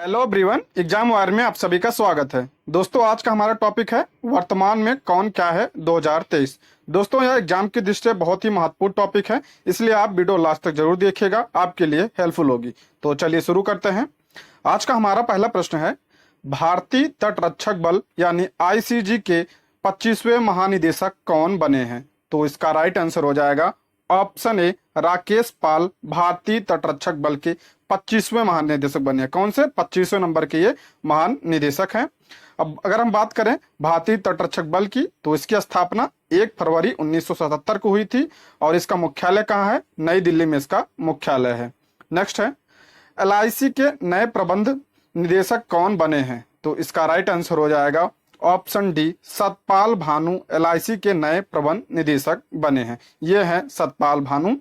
Hello everyone, exam वार में आप सभी का स्वागत है। दोस्तों, आज का हमारा टॉपिक है वर्तमान में कौन क्या है 2023। दोस्तों, यह एग्जाम की दृष्टि से बहुत ही महत्वपूर्ण टॉपिक है, इसलिए आप वीडियो लास्ट तक जरूर देखिएगा, आपके लिए हेल्पफुल होगी। तो चलिए शुरू करते हैं। आज का हमारा पहला प्रश्न है, भारतीय तटरक्षक बल यानी आईसीजी के 25वें महानिदेशक कौन बने हैं? तो इसका राइट आंसर हो जाएगा ऑप्शन ए, राकेश पाल भारतीय तटरक्षक बल के 25वें महानिदेशक बने हैं। कौन से 25वें नंबर के ये महानिदेशक हैं? अब अगर हम बात करें भारतीय तटरक्षक बल की, तो इसकी स्थापना 1 फरवरी 1977 को हुई थी और इसका मुख्यालय कहाँ है? नई दिल्ली में इसका मुख्यालय है। नेक्स्ट है, एलआईसी के नए प्रबंध निदेशक कौन बने हैं? तो इसका राइट आंसर हो जाएगा option D, Satpal Bhanu LIC के नए प्रबंध निदेशक बने हैं। ये हैं सतपाल भानु।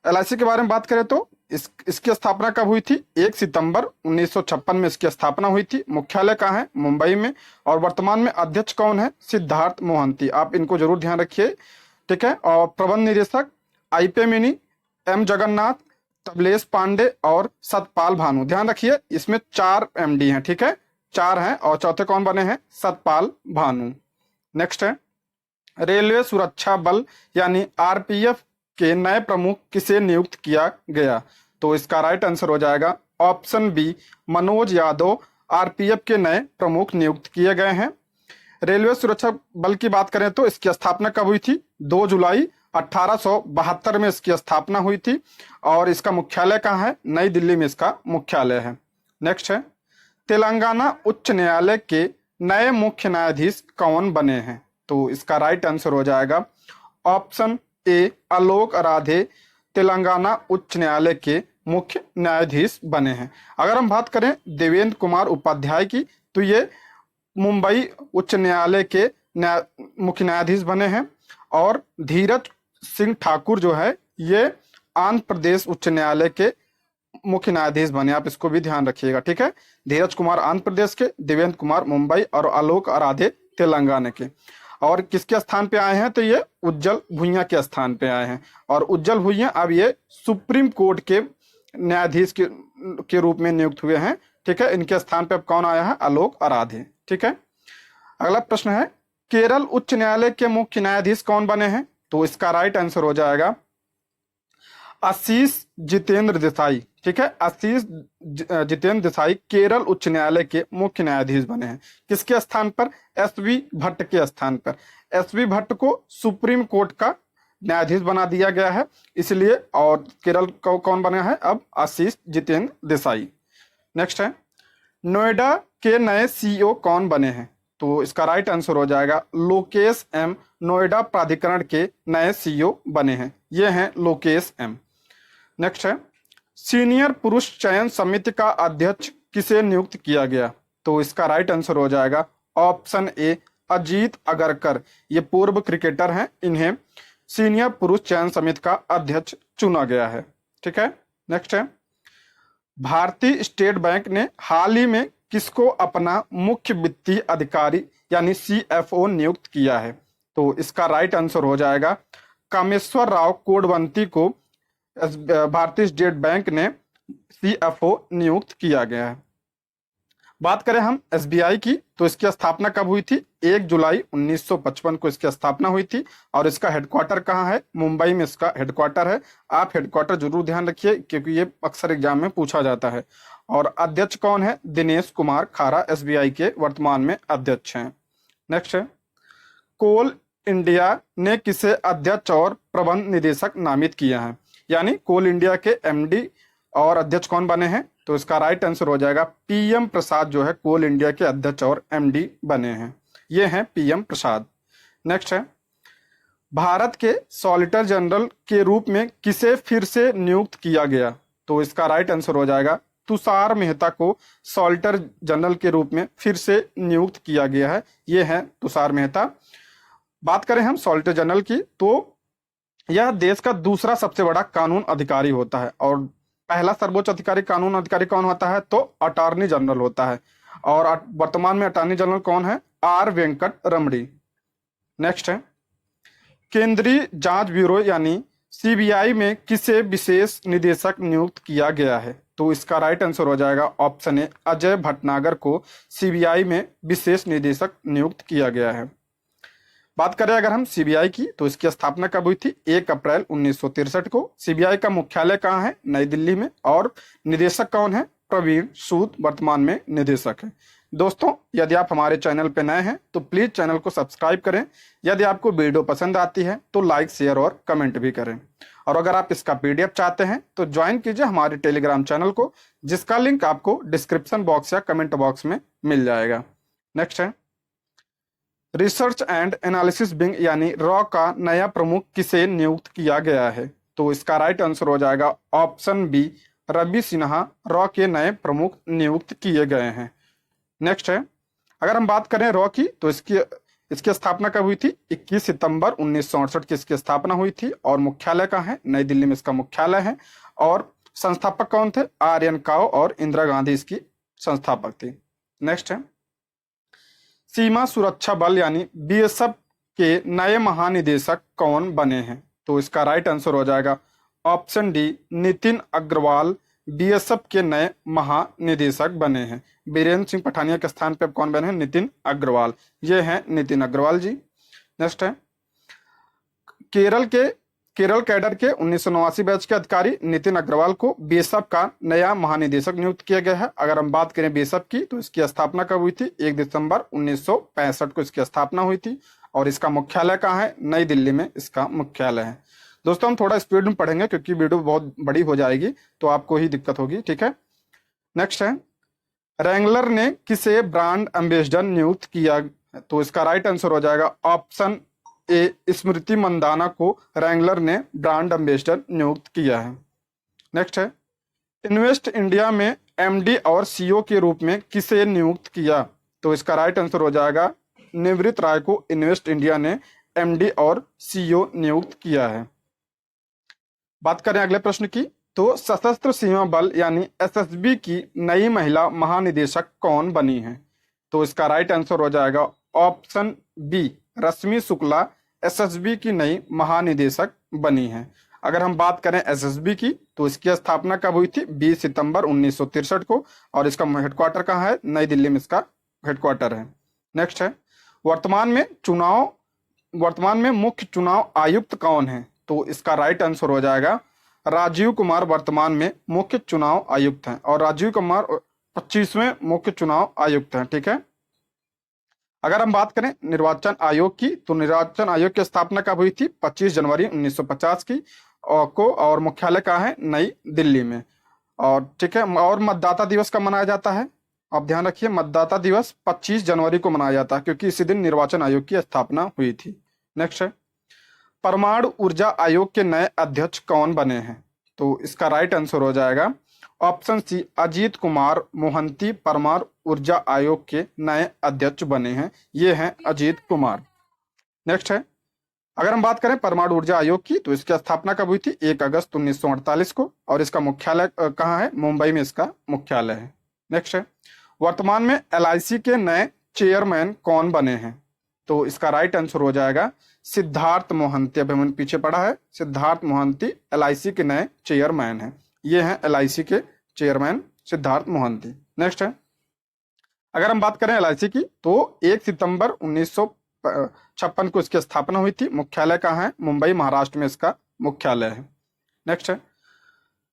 एलआईसी के बारे में बात करें तो इसकी स्थापना कब हुई थी? 1 सितंबर 1956 में इसकी स्थापना हुई थी। मुख्यालय कहाँ है? मुंबई में। और वर्तमान में अध्यक्ष कौन है? सिद्धार्थ मोहंती। आप इनको जरूर ध्यान रखिए, ठीक है। और प्रबंध निदेशक आईपे मिनी, एम जगन्नाथ, तबलेश पांडे और सतपाल भानु। ध्यान रखिए, इसमें 4 एमडी हैं, ठीक है, 4 हैं और चौथे कौन बने हैं? सतपाल भानु। नेक्स्ट है, रेलवे सुरक्षा बल यानी आरपीएफ के नए प्रमुख किसे नियुक्त किया गया? तो इसका राइट आंसर हो जाएगा option B, Manoj Yadav RPF के नए प्रमुख नियुक्त किए गए हैं। रेलवे सुरक्षा बल की बात करें तो इसकी स्थापना कब हुई थी? 2 जुलाई 1872 में इसकी स्थापना हुई थी और इसका मुख्यालय कहाँ है? नई दिल्ली में इसका मुख्यालय है। नेक्स्ट है, तेलंगाना उच्च न्यायालय के नए मुख्य न्यायाधीश कौन बने हैं? तो इसका राइट आंसर हो जाएगा ऑप्शन ए, आलोक आराधे तेलंगाना उच्च न्यायालय के मुख्य न्यायाधीश बने हैं। अगर हम बात करें देवेंद्र कुमार उपाध्याय की, तो ये मुंबई उच्च न्यायालय के मुख्य न्यायाधीश बने हैं। और धीरज सिंह ठाकुर जो है, ये आंध्र प्रदेश उच्च न्यायालय के मुख्य न्यायाधीश बने। आप इसको भी ध्यान रखिएगा, ठीक है। धीरज कुमार आंध्र प्रदेश के, देवेंद्र कुमार मुंबई और आलोक आराधे तेलंगाना के। और किसके स्थान पे आए हैं? तो ये उज्जवल भुइयां के स्थान पे आए हैं। और उज्जवल भुइयां अब ये सुप्रीम कोर्ट के न्यायाधीश के रूप में नियुक्त हुए हैं, ठीक है। इनके स्थान पे अब कौन आया है? आलोक आराधे, ठीक है। अगला प्रश्न है, केरल उच्च न्यायालय के मुख्य न्यायाधीश कौन बने हैं? तो इसका राइट आंसर हो जाएगा आशीष जितेंद्र देसाई, ठीक है। आशीष जितेंद्र देसाई केरल उच्च न्यायालय के मुख्य न्यायाधीश बने हैं। किसके स्थान पर? एसवी भट्ट के स्थान पर। एसवी भट्ट को सुप्रीम कोर्ट का न्यायाधीश बना दिया गया है, इसलिए। और केरल को कौन बना है अब? आशीष जितेंद्र देसाई। नेक्स्ट है, नोएडा के नए सीईओ कौन बने हैं? तो इसका राइट आंसर हो जाएगा लोकेश एम, नोएडा प्राधिकरण के नए सीईओ बने हैं। ये हैं लोकेश एम। नेक्स्ट है, सीनियर पुरुष चयन समिति का अध्यक्ष किसे नियुक्त किया गया? तो इसका राइट आंसर हो जाएगा ऑप्शन ए, अजीत अगरकर। ये पूर्व क्रिकेटर हैं, इन्हें सीनियर पुरुष चयन समिति का अध्यक्ष चुना गया है, ठीक है। नेक्स्ट है, भारतीय स्टेट बैंक ने हाल ही में किसको अपना मुख्य वित्तीय अधिकारी यानी सीएफओ नियुक्त किया है? तो इसका राइट आंसर हो जाएगा कामेश्वर राव कोडवंती को भारतीय स्टेट बैंक ने सीएफओ नियुक्त किया गया है। बात करें हम एसबीआई की, तो इसकी स्थापना कब हुई थी? 1 जुलाई 1955 को इसकी स्थापना हुई थी और इसका हेडक्वार्टर कहाँ है? मुंबई में इसका हेडक्वार्टर है। आप हेडक्वार्टर जरूर ध्यान रखिए, क्योंकि ये अक्सर एग्जाम में पूछा जाता है। और अध्यक्ष कौन है? दिनेश कुमार खारा एसबीआई के वर्तमान में अध्यक्ष हैं। नेक्स्ट है, कोल इंडिया ने किसे अध्यक्ष और प्रबंध निदेशक नामित किया है? यानी कोल इंडिया के एमडी और अध्यक्ष कौन बने हैं? तो इसका राइट आंसर हो जाएगा पीएम प्रसाद जो है कोल इंडिया के अध्यक्ष और एमडी बने हैं। ये हैं पीएम प्रसाद। नेक्स्ट है, भारत के सॉलिटर जनरल के रूप में किसे फिर से नियुक्त किया गया? तो इसका राइट आंसर हो जाएगा तुषार मेहता को सॉलिटर जनरल के रूप में फिर से नियुक्त किया गया है। ये है तुषार मेहता। बात करें हम सॉलिटर जनरल की, तो यह देश का दूसरा सबसे बड़ा कानून अधिकारी होता है। और पहला सर्वोच्च अधिकारी कानून अधिकारी कौन होता है? तो अटॉर्नी जनरल होता है। और वर्तमान में अटॉर्नी जनरल कौन है? Are Venkat Ramani. नेक्स्ट है, केंद्रीय जांच ब्यूरो यानी सीबीआई में किसे विशेष निदेशक नियुक्त किया गया है? तो इसका राइट आंसर हो जाएगा ऑप्शन ए, अजय भटनागर को सीबीआई में विशेष निदेशक नियुक्त किया गया है। बात करें अगर हम सीबीआई की, तो इसकी स्थापना कब हुई थी? 1 अप्रैल 1963 को। सीबीआई का मुख्यालय कहाँ है? नई दिल्ली में। और निदेशक कौन है? प्रवीण सूद वर्तमान में निदेशक है। दोस्तों, यदि आप हमारे चैनल पर नए हैं तो प्लीज चैनल को सब्सक्राइब करें। यदि आपको वीडियो पसंद आती है तो लाइक, शेयर और कमेंट भी करें। और अगर आप इसका पीडीएफ चाहते हैं तो ज्वाइन कीजिए हमारे टेलीग्राम चैनल को, जिसका लिंक आपको डिस्क्रिप्शन बॉक्स या कमेंट बॉक्स में मिल जाएगा। नेक्स्ट है रिसर्च एंड एनालिसिस विंग यानी रॉ का नया प्रमुख किसे नियुक्त किया गया है? तो इसका राइट आंसर हो जाएगा ऑप्शन बी, रवि सिन्हा रॉ के नए प्रमुख नियुक्त किए गए हैं। नेक्स्ट है अगर हम बात करें रॉ की, तो इसकी स्थापना कब हुई थी? 21 सितंबर 1968 की इसकी स्थापना हुई थी। और मुख्यालय कहाँ है? नई दिल्ली में इसका मुख्यालय है। और संस्थापक कौन थे? आर्यन काओ और इंदिरा गांधी इसकी संस्थापक थी। नेक्स्ट है सीमा सुरक्षा बल यानी बीएसएफ के नए महानिदेशक कौन बने हैं? तो इसका राइट आंसर हो जाएगा option D, Nitin Agarwal BSF के नए महानिदेशक बने हैं। बीरेंद्र सिंह पठानिया के स्थान पर कौन बने हैं? नितिन अग्रवाल। ये हैं नितिन अग्रवाल जी। नेक्स्ट है केरल कैडर के 1989 बैच के अधिकारी नितिन अग्रवाल को बीएसएफ का नया महानिदेशक नियुक्त किया गया है। अगर हम बात करें बीएसएफ की, तो इसकी स्थापना कब हुई थी? 1 दिसंबर 1965 को इसकी स्थापना हुई थी। और इसका मुख्यालय कहाँ है? नई दिल्ली में इसका मुख्यालय है। दोस्तों, हम थोड़ा स्पीड में पढ़ेंगे क्योंकि वीडियो बहुत बड़ी हो जाएगी तो आपको ही दिक्कत होगी, ठीक है। नेक्स्ट है रैंगलर ने किसे ब्रांड एम्बेसडर नियुक्त किया? तो इसका राइट आंसर हो जाएगा ऑप्शन ए, स्मृति मंदाना को रैंगलर ने ब्रांड एम्बेसडर नियुक्त किया है। नेक्स्ट है इन्वेस्ट इंडिया में एमडी और सीईओ के रूप में किसे नियुक्त किया? तो इसका राइट आंसर हो जाएगा निवृत्त राय को इन्वेस्ट इंडिया ने एमडी और सीईओ नियुक्त किया है। बात करें अगले प्रश्न की, तो सशस्त्र सीमा बल यानी एसएसबी की नई महिला महानिदेशक कौन बनी है? तो इसका राइट आंसर हो जाएगा ऑप्शन बी, रश्मि शुक्ला एसएसबी की नई महानिदेशक बनी है। अगर हम बात करें एसएसबी की, तो इसकी स्थापना कब हुई थी? 20 सितंबर 1963 को। और इसका हेडक्वार्टर कहाँ है? नई दिल्ली में इसका हेडक्वार्टर है। नेक्स्ट है वर्तमान में मुख्य चुनाव आयुक्त कौन है? तो इसका राइट आंसर हो जाएगा राजीव कुमार वर्तमान में मुख्य चुनाव आयुक्त हैं। और राजीव कुमार 25वें मुख्य चुनाव आयुक्त हैं, ठीक है। अगर हम बात करें निर्वाचन आयोग की, तो निर्वाचन आयोग की स्थापना कब हुई थी? 25 जनवरी 1950 की और मुख्यालय कहाँ है? नई दिल्ली में। और ठीक है, और मतदाता दिवस कब मनाया जाता है? आप ध्यान रखिए, मतदाता दिवस 25 जनवरी को मनाया जाता है क्योंकि इसी दिन निर्वाचन आयोग की स्थापना हुई थी। नेक्स्ट है परमाणु ऊर्जा आयोग के नए अध्यक्ष कौन बने हैं? तो इसका राइट आंसर हो जाएगा ऑप्शन सी, अजीत कुमार मोहंती परमाणु ऊर्जा आयोग के नए अध्यक्ष बने हैं। ये हैं अजीत कुमार। नेक्स्ट है अगर हम बात करें परमाणु ऊर्जा आयोग की, तो इसकी स्थापना कब हुई थी? 1 अगस्त 1948 को। और इसका मुख्यालय कहाँ है? मुंबई में इसका मुख्यालय है। नेक्स्ट है वर्तमान में एलआईसी के नए चेयरमैन कौन बने हैं? तो इसका राइट आंसर हो जाएगा सिद्धार्थ मोहंती। अभी हमने पीछे पढ़ा है, सिद्धार्थ मोहंती एलआईसी के नए चेयरमैन हैं। ये हैं एलआईसी के चेयरमैन सिद्धार्थ मोहंती। नेक्स्ट है अगर हम बात करें एलआईसी की, तो 1 सितंबर 1956 को इसकी स्थापना हुई थी। मुख्यालय कहाँ है? मुंबई, महाराष्ट्र में इसका मुख्यालय है। नेक्स्ट है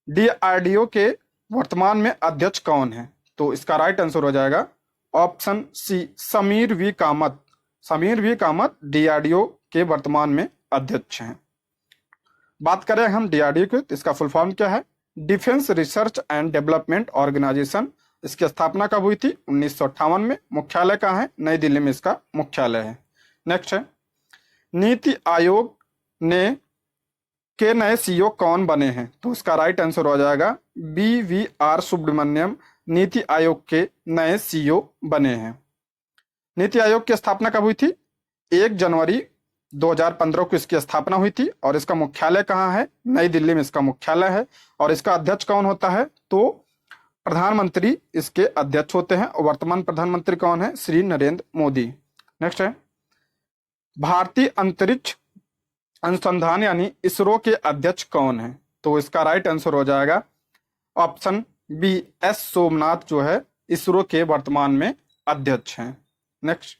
डीआरडीओ के वर्तमान में अध्यक्ष कौन है? तो इसका राइट आंसर हो जाएगा option C, Sameer V Kamat. Sameer V Kamat DRDO के वर्तमान में अध्यक्ष हैं। बात करें हम डीआरडीओ की, तो इसका फुल फॉर्म क्या है? Defence research and development organisation. इसकी स्थापना कब हुई थी? 1958 में। मुख्यालय कहाँ है? नई दिल्ली में इसका मुख्यालय है। नेक्स्ट है नीति आयोग के नए सीईओ कौन बने हैं? तो इसका राइट आंसर हो जाएगा BVR सुब्रमण्यम नीति आयोग के नए सीईओ बने हैं। नीति आयोग की स्थापना कब हुई थी? 1 जनवरी 2015 को इसकी स्थापना हुई थी। और इसका मुख्यालय कहाँ है? नई दिल्ली में इसका मुख्यालय है। और इसका अध्यक्ष कौन होता है? तो प्रधानमंत्री इसके अध्यक्ष होते हैं। और वर्तमान प्रधानमंत्री कौन है? श्री नरेंद्र मोदी। नेक्स्ट है भारतीय अंतरिक्ष अनुसंधान यानी इसरो के अध्यक्ष कौन है? तो इसका राइट आंसर हो जाएगा ऑप्शन बी एस सोमनाथ जो है इसरो के वर्तमान में अध्यक्ष हैं। नेक्स्ट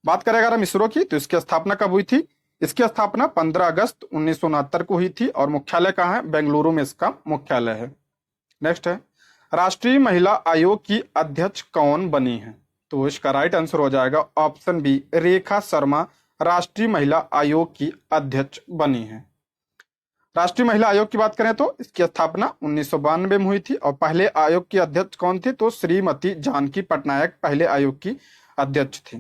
बात करें अगर हम इसरो की, तो इसकी स्थापना कब हुई थी? इसकी स्थापना 15 अगस्त 1969 को हुई थी और मुख्यालय कहाँ है? बेंगलुरु में इसका मुख्यालय है। नेक्स्ट है, राष्ट्रीय महिला आयोग की अध्यक्ष कौन बनी है? तो इसका राइट आंसर हो जाएगा ऑप्शन बी, रेखा शर्मा राष्ट्रीय महिला आयोग की अध्यक्ष बनी है। राष्ट्रीय महिला आयोग की बात करें तो इसकी स्थापना 1992 में हुई थी और पहले आयोग की अध्यक्ष कौन थी? तो श्रीमती जानकी पटनायक पहले आयोग की अध्यक्ष थी।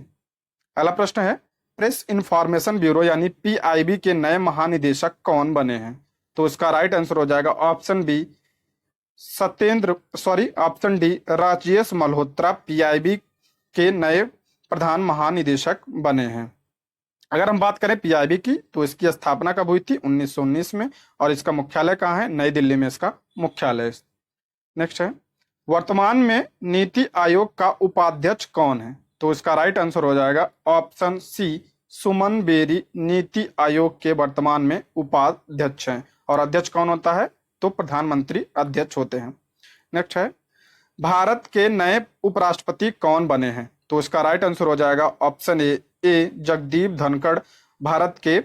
अगला प्रश्न है, प्रेस इंफॉर्मेशन ब्यूरो यानी पीआईबी के नए महानिदेशक कौन बने हैं? तो इसका राइट आंसर हो जाएगा option B, option D, Rajesh Malhotra PIB के नए प्रधान महानिदेशक बने हैं। अगर हम बात करें पीआईबी की, तो इसकी स्थापना कब हुई थी? 1919 में और इसका मुख्यालय कहाँ है? नई दिल्ली में इसका मुख्यालय। नेक्स्ट है, वर्तमान में नीति आयोग का उपाध्यक्ष कौन है? तो इसका राइट आंसर हो जाएगा ऑप्शन सी, सुमन बेरी नीति आयोग के वर्तमान में उपाध्यक्ष हैं। और अध्यक्ष कौन होता है? तो प्रधानमंत्री अध्यक्ष होते हैं। नेक्स्ट है, भारत के नए उपराष्ट्रपति कौन बने हैं? तो इसका राइट आंसर हो जाएगा ऑप्शन ए, जगदीप धनखड़ भारत के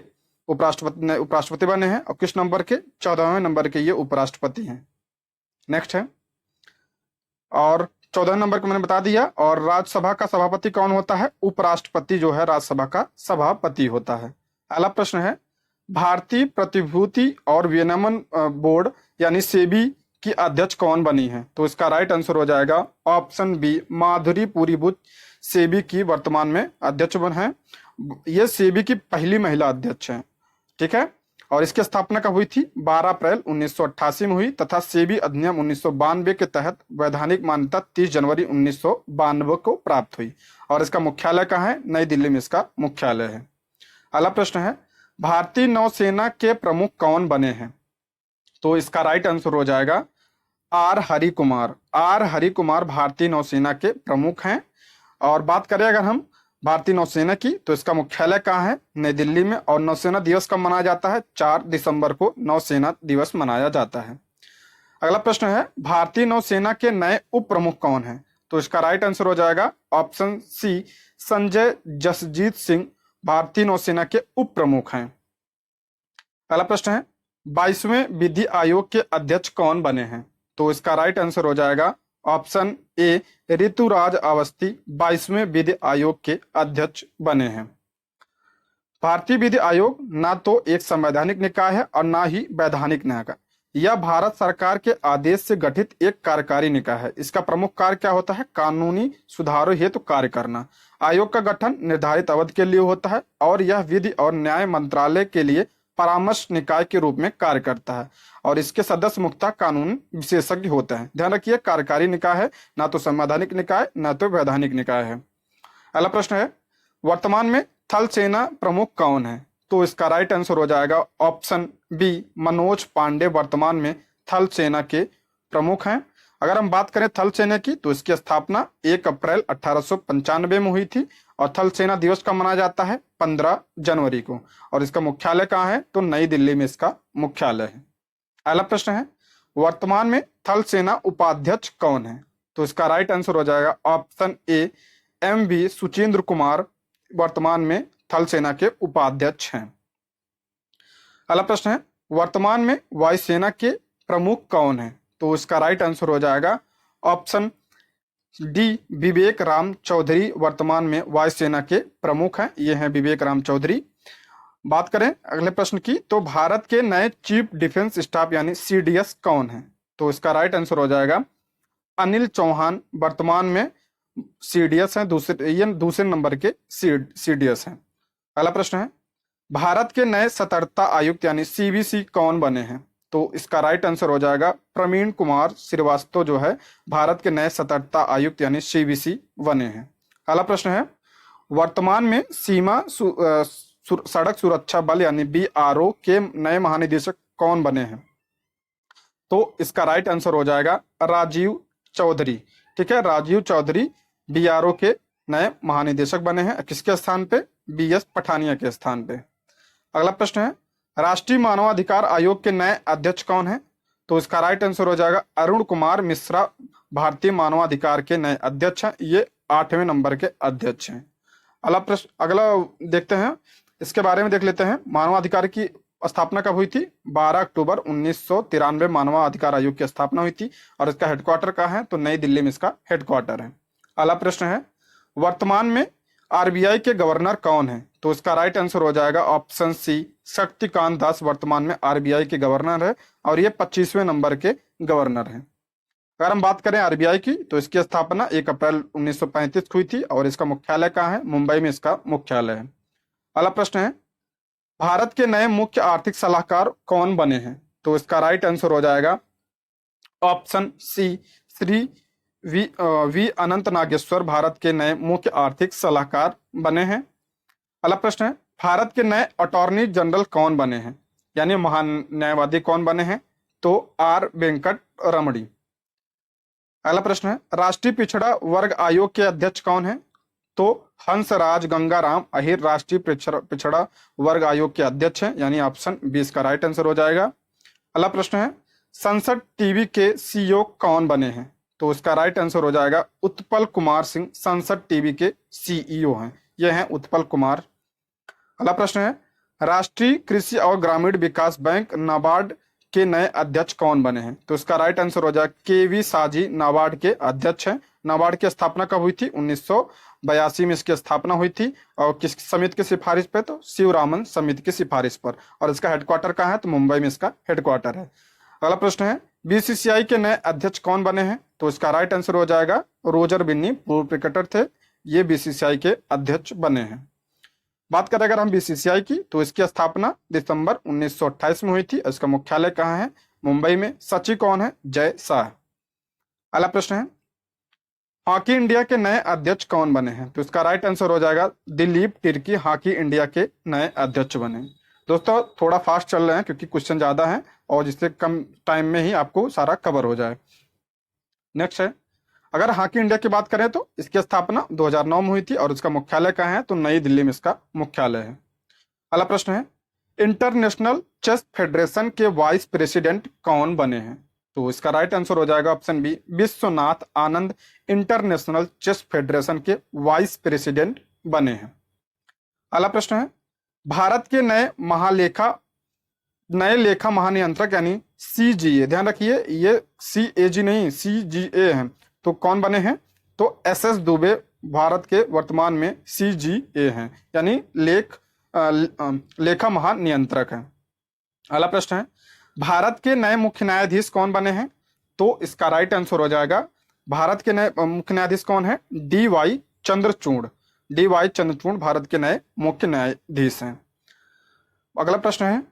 उपराष्ट्रपति बने हैं और किस नंबर के? 14वें नंबर के ये उपराष्ट्रपति हैं। नेक्स्ट है, और 14 नंबर को मैंने बता दिया। और राज्यसभा का सभापति कौन होता है? उपराष्ट्रपति जो है राज्यसभा का सभापति होता है। अगला प्रश्न है, भारतीय प्रतिभूति और विनियमन बोर्ड यानी सेबी की अध्यक्ष कौन बनी है? तो इसका राइट आंसर हो जाएगा ऑप्शन बी, माधुरी पुरीबुच सेबी की वर्तमान में अध्यक्ष बन है। ये सेबी की पहली महिला अध्यक्ष है। ठीक है, और इसकी स्थापना कब हुई थी? 12 अप्रैल 1988 में हुई तथा सेबी अधिनियम 1992 के तहत वैधानिक मान्यता 30 जनवरी 1992 को प्राप्त हुई। और इसका मुख्यालय कहाँ है? नई दिल्ली में इसका मुख्यालय है। अगला प्रश्न है, भारतीय नौसेना के प्रमुख कौन बने हैं? तो इसका राइट आंसर हो जाएगा आर हरि कुमार। आर हरि कुमार भारतीय नौसेना के प्रमुख हैं। और बात करें अगर हम भारतीय नौसेना की, तो इसका मुख्यालय कहाँ है? नई दिल्ली में। और नौसेना दिवस कब मनाया जाता है? 4 दिसंबर को नौसेना दिवस मनाया जाता है। अगला प्रश्न है, भारतीय नौसेना के नए उप प्रमुख कौन हैं? तो इसका राइट आंसर हो जाएगा ऑप्शन सी, संजय जसजीत सिंह भारतीय नौसेना के उप प्रमुख हैं। अगला प्रश्न है, 22वें विधि आयोग के अध्यक्ष कौन बने हैं? तो इसका राइट आंसर हो जाएगा ऑप्शन ए, ऋतुराज अवस्थी 22वें विधि आयोग के अध्यक्ष बने हैं। भारतीय विधि आयोग ना तो एक संवैधानिक निकाय है और ना ही वैधानिक निकाय। यह भारत सरकार के आदेश से गठित एक कार्यकारी निकाय है। इसका प्रमुख कार्य क्या होता है? कानूनी सुधारों हेतु कार्य करना। आयोग का गठन निर्धारित अवधि के लिए होता है और यह विधि और न्याय मंत्रालय के लिए परामर्श निकाय के रूप में कार्य करता है और इसके सदस्य मुख्यतः कानून विशेषज्ञ होते हैं। ध्यान रखिए, कार्यकारी निकाय है, ना तो संवैधानिक निकाय ना तो वैधानिक निकाय है। अगला प्रश्न है, वर्तमान में थल सेना प्रमुख कौन है? तो इसका राइट आंसर हो जाएगा ऑप्शन बी, मनोज पांडे वर्तमान में थल सेना के प्रमुख हैं। अगर हम बात करें थल सेना की, तो इसकी स्थापना 1 अप्रैल 1895 में हुई थी और थल सेना दिवस कब मनाया जाता है? 15 जनवरी को। और इसका मुख्यालय कहाँ है? तो नई दिल्ली में इसका मुख्यालय है। अगला प्रश्न है, वर्तमान में थल सेना उपाध्यक्ष कौन है? तो इसका राइट आंसर हो जाएगा option A, M V. Suchendra Kumar वर्तमान में थल सेना के उपाध्यक्ष हैं। अगला प्रश्न है, वर्तमान में वायुसेना के प्रमुख कौन है? तो इसका राइट आंसर हो जाएगा ऑप्शन डी, विवेक राम चौधरी वर्तमान में वायुसेना के प्रमुख हैं। ये हैं विवेक राम चौधरी। बात करें अगले प्रश्न की, तो भारत के नए चीफ डिफेंस स्टाफ यानी सीडीएस कौन है? तो इसका राइट आंसर हो जाएगा अनिल चौहान वर्तमान में सीडीएस हैं, दूसरे नंबर के सीडीएस हैं। अगला प्रश्न है, भारत के नए सतर्कता आयुक्त यानी सीवीसी कौन बने हैं? तो इसका राइट आंसर हो जाएगा प्रवीण कुमार श्रीवास्तव जो है भारत के नए सतर्कता आयुक्त यानी सीवीसी बने हैं। अगला प्रश्न है, वर्तमान में सीमा सड़क सुरक्षा बल यानी बीआरओ के नए महानिदेशक कौन बने हैं? तो इसका राइट आंसर हो जाएगा राजीव चौधरी। ठीक है, राजीव चौधरी बीआरओ के नए महानिदेशक बने हैं। किसके स्थान पे? बीएस पठानिया के स्थान पे। अगला प्रश्न है, राष्ट्रीय मानवाधिकार आयोग के नए अध्यक्ष कौन है? तो इसका राइट आंसर हो जाएगा अरुण कुमार मिश्रा भारतीय मानवाधिकार के नए अध्यक्ष हैं। ये 8वें नंबर के अध्यक्ष हैं। अगला प्रश्न, अगला देखते हैं, इसके बारे में देख लेते हैं। मानवाधिकार की स्थापना कब हुई थी? 12 अक्टूबर 1993 मानवाधिकार आयोग की स्थापना हुई थी। और इसका हेडक्वार्टर कहाँ है? तो नई दिल्ली में इसका हेडक्वार्टर है। अगला प्रश्न है, वर्तमान में आरबीआई के गवर्नर कौन है? तो इसका राइट आंसर हो जाएगा ऑप्शन सी, शक्तिकांत दास वर्तमान में आरबीआई के गवर्नर है और ये 25वें नंबर के गवर्नर हैं। अगर हम बात करें आरबीआई की, तो इसकी स्थापना 1 अप्रैल 1935 को हुई थी और इसका मुख्यालय कहाँ है? मुंबई में इसका मुख्यालय है। अगला प्रश्न है, भारत के नए मुख्य आर्थिक सलाहकार कौन बने हैं? तो इसका राइट आंसर हो जाएगा ऑप्शन सी, श्री वी अनंत नागेश्वर भारत के नए मुख्य आर्थिक सलाहकार बने हैं। अगला प्रश्न है, भारत के नए अटॉर्नी जनरल कौन बने हैं, यानी महान्यायवादी कौन बने हैं? तो आर वेंकट रमणी। अगला प्रश्न है, राष्ट्रीय पिछड़ा वर्ग आयोग के अध्यक्ष कौन है? तो हंसराज गंगाराम अहिर राष्ट्रीय पिछड़ा वर्ग आयोग के अध्यक्ष हैं, यानी ऑप्शन बी इसका राइट आंसर हो जाएगा। अगला प्रश्न है, संसद टीवी के सीईओ कौन बने हैं? तो इसका राइट आंसर हो जाएगा उत्पल कुमार सिंह संसद टीवी के सीईओ हैं, ये हैं उत्पल कुमार। अगला प्रश्न है, राष्ट्रीय कृषि और ग्रामीण विकास बैंक नाबार्ड के नए अध्यक्ष कौन बने हैं? तो इसका राइट आंसर हो जाएगा केवी साजी नाबार्ड के अध्यक्ष हैं। नाबार्ड की स्थापना कब हुई थी? 1982 में इसकी स्थापना हुई थी। और किस समिति की सिफारिश पे? तो शिवरामन समिति की सिफारिश पर। और इसका हेडक्वार्टर कहाँ है? तो मुंबई में इसका हेडक्वार्टर है। अगला प्रश्न है, बीसीसीआई के नए अध्यक्ष कौन बने हैं? तो इसका राइट आंसर हो जाएगा रोजर बिन्नी, पूर्व क्रिकेटर थे, ये बीसीसीआई के अध्यक्ष बने हैं। बात करें अगर हम बीसीसीआई की, तो इसकी स्थापना दिसंबर 1928 में हुई थी। इसका मुख्यालय कहाँ है? मुंबई में। सचिव कौन है? जय शाह। अगला प्रश्न है, हॉकी इंडिया के नए अध्यक्ष कौन बने हैं? तो इसका राइट आंसर हो जाएगा दिलीप तिर्की हॉकी इंडिया के नए अध्यक्ष बने। दोस्तों थोड़ा फास्ट चल रहे हैं क्योंकि क्वेश्चन ज्यादा है और जिससे कम टाइम में ही आपको सारा कवर हो जाए। नेक्स्ट है, अगर हॉकी इंडिया की बात करें तो इसकी स्थापना 2009 में हुई थी और इसका मुख्यालय कहाँ है? तो नई दिल्ली में इसका मुख्यालय है। अगला प्रश्न है, इंटरनेशनल चेस फेडरेशन के वाइस प्रेसिडेंट कौन बने हैं? तो इसका राइट आंसर हो जाएगा option B, Vishwanath Anand international chess federation के वाइस प्रेसिडेंट बने हैं। अगला प्रश्न है, भारत के नए लेखा महानियंत्रक यानी सीजीए, ध्यान रखिए ये सीएजी नहीं सीजीए है, तो कौन बने हैं? तो एसएस दुबे भारत के वर्तमान में सीजीए हैं, यानी लेखा महानियंत्रक हैं। अगला प्रश्न है, भारत के नए मुख्य न्यायाधीश कौन बने हैं? तो इसका राइट आंसर हो जाएगा, भारत के नए मुख्य न्यायाधीश कौन है? डीवाई चंद्रचूड़। डीवाई चंद्रचूड़ भारत के नए मुख्य न्यायाधीश हैं। अगला प्रश्न है,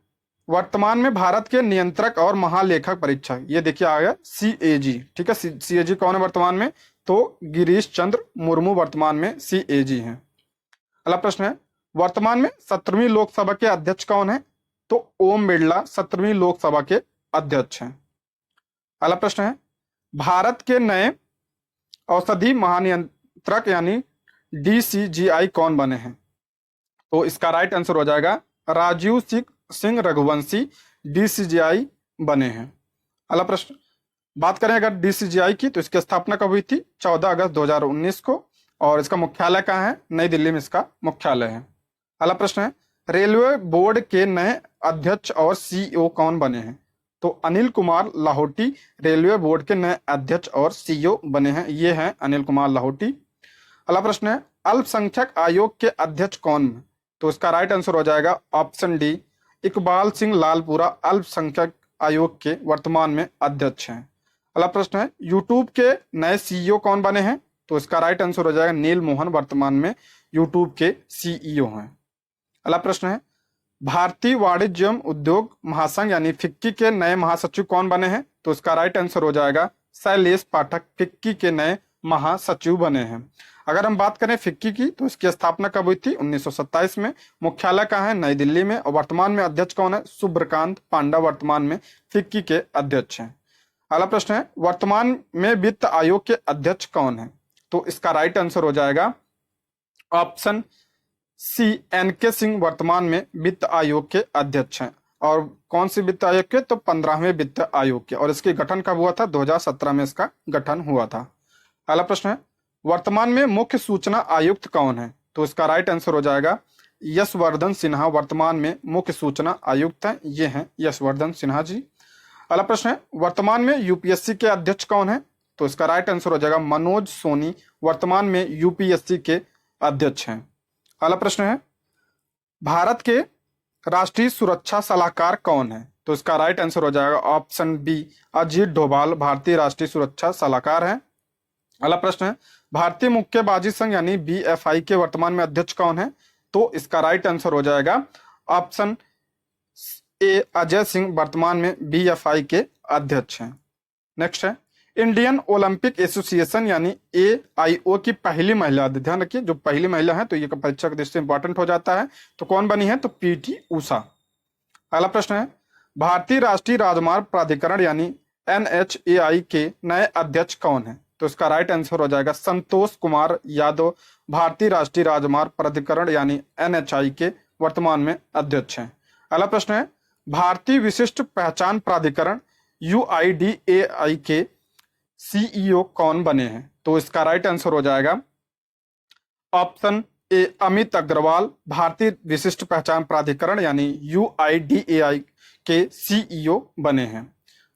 वर्तमान में भारत के नियंत्रक और महालेखक परीक्षक, ये देखिए आ गया सीएजी, ठीक है। सीएजी कौन है वर्तमान में? तो गिरीश चंद्र मुर्मू वर्तमान में सीएजी हैं। अगला प्रश्न है, वर्तमान में 17वीं लोकसभा के अध्यक्ष कौन है? तो ओम बिरला 17वीं लोकसभा के अध्यक्ष हैं। अगला प्रश्न है, भारत के नए औषधि महानियंत्रक यानी डीसीजीआई कौन बने हैं? तो इसका राइट आंसर हो जाएगा राजीव सिंह रघुवंशी डीसीजीआई बने हैं। अगला प्रश्न, बात करें अगर डीसीजीआई की, तो इसकी स्थापना कब हुई थी? 14 अगस्त 2019 को और इसका मुख्यालय कहाँ है? नई दिल्ली में इसका मुख्यालय है। अगला प्रश्न है, रेलवे बोर्ड के नए अध्यक्ष और सीईओ कौन बने हैं? तो अनिल कुमार लाहौटी रेलवे बोर्ड के नए अध्यक्ष और सीईओ बने हैं, ये हैं अनिल कुमार लाहौटी। अगला प्रश्न है, अल्पसंख्यक आयोग के अध्यक्ष कौन है? तो इसका राइट आंसर हो जाएगा ऑप्शन डी, इकबाल सिंह लालपुरा अल्पसंख्यक आयोग के वर्तमान में अध्यक्ष हैं। अगला प्रश्न है, यूट्यूब के नए सीईओ कौन बने हैं? तो इसका राइट आंसर हो जाएगा नील मोहन वर्तमान में यूट्यूब के सीईओ हैं। अगला प्रश्न है, भारतीय वाणिज्य एवं उद्योग महासंघ यानी फिक्की के नए महासचिव कौन बने हैं? तो इसका राइट आंसर हो जाएगा शैलेश पाठक फिक्की के नए महासचिव बने हैं। अगर हम बात करें फिक्की की, तो इसकी स्थापना कब हुई थी? 1927 में। मुख्यालय कहाँ है? नई दिल्ली में। और वर्तमान में अध्यक्ष कौन है? सुब्रकांत पांडा वर्तमान में फिक्की के अध्यक्ष हैं। अगला प्रश्न है, वर्तमान में वित्त आयोग के अध्यक्ष कौन है? तो इसका राइट आंसर हो जाएगा ऑप्शन सी, एनके सिंह वर्तमान में वित्त आयोग के अध्यक्ष हैं। और कौन सी वित्त आयोग के, तो 15वें वित्त आयोग के, और इसके गठन कब हुआ था, 2017 में इसका गठन हुआ था। अगला प्रश्न है, वर्तमान में मुख्य सूचना आयुक्त कौन है, तो इसका राइट आंसर हो जाएगा यशवर्धन सिन्हा वर्तमान में मुख्य सूचना आयुक्त हैं, ये हैं यशवर्धन सिन्हा जी। अगला प्रश्न है, वर्तमान में यूपीएससी के अध्यक्ष कौन है, तो इसका राइट आंसर हो जाएगा मनोज सोनी वर्तमान में यूपीएससी के अध्यक्ष हैं। अगला प्रश्न है, भारत के राष्ट्रीय सुरक्षा सलाहकार कौन है, तो इसका राइट आंसर हो जाएगा ऑप्शन बी अजीत डोभाल भारतीय राष्ट्रीय सुरक्षा सलाहकार हैं। अगला प्रश्न है, भारतीय मुक्केबाजी संघ यानी बीएफआई के वर्तमान में अध्यक्ष कौन है, तो इसका राइट आंसर हो जाएगा ऑप्शन ए अजय सिंह वर्तमान में बीएफआई के अध्यक्ष हैं। नेक्स्ट है, इंडियन ओलंपिक एसोसिएशन यानी एआईओ की पहली महिला, ध्यान रखिए जो पहली महिला है तो ये परीक्षा की दृष्टि से इंपॉर्टेंट हो जाता है, तो कौन बनी है, तो पीटी उषा। अगला प्रश्न है, भारतीय राष्ट्रीय राजमार्ग प्राधिकरण यानी एनएचएआई के नए अध्यक्ष कौन है, तो इसका राइट आंसर हो जाएगा संतोष कुमार यादव भारतीय राष्ट्रीय राजमार्ग प्राधिकरण यानी एनएचआई के वर्तमान में अध्यक्ष हैं। अगला प्रश्न है, भारतीय विशिष्ट पहचान प्राधिकरण यूआईडीएआई के सीईओ कौन बने हैं, तो इसका राइट आंसर हो जाएगा ऑप्शन ए अमित अग्रवाल भारतीय विशिष्ट पहचान प्राधिकरण यानी यूआईडीएआई के सीईओ बने हैं।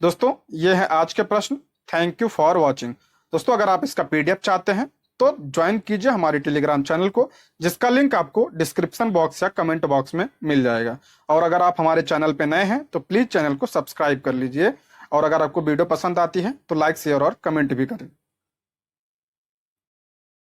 दोस्तों ये है आज के प्रश्न। Thank you for watching. दोस्तों अगर आप इसका पीडीएफ चाहते हैं तो ज्वाइन कीजिए हमारे टेलीग्राम चैनल को, जिसका लिंक आपको डिस्क्रिप्शन बॉक्स या कमेंट बॉक्स में मिल जाएगा। और अगर आप हमारे चैनल पे नए हैं तो प्लीज चैनल को सब्सक्राइब कर लीजिए, और अगर आपको वीडियो पसंद आती है तो लाइक शेयर और कमेंट भी करें।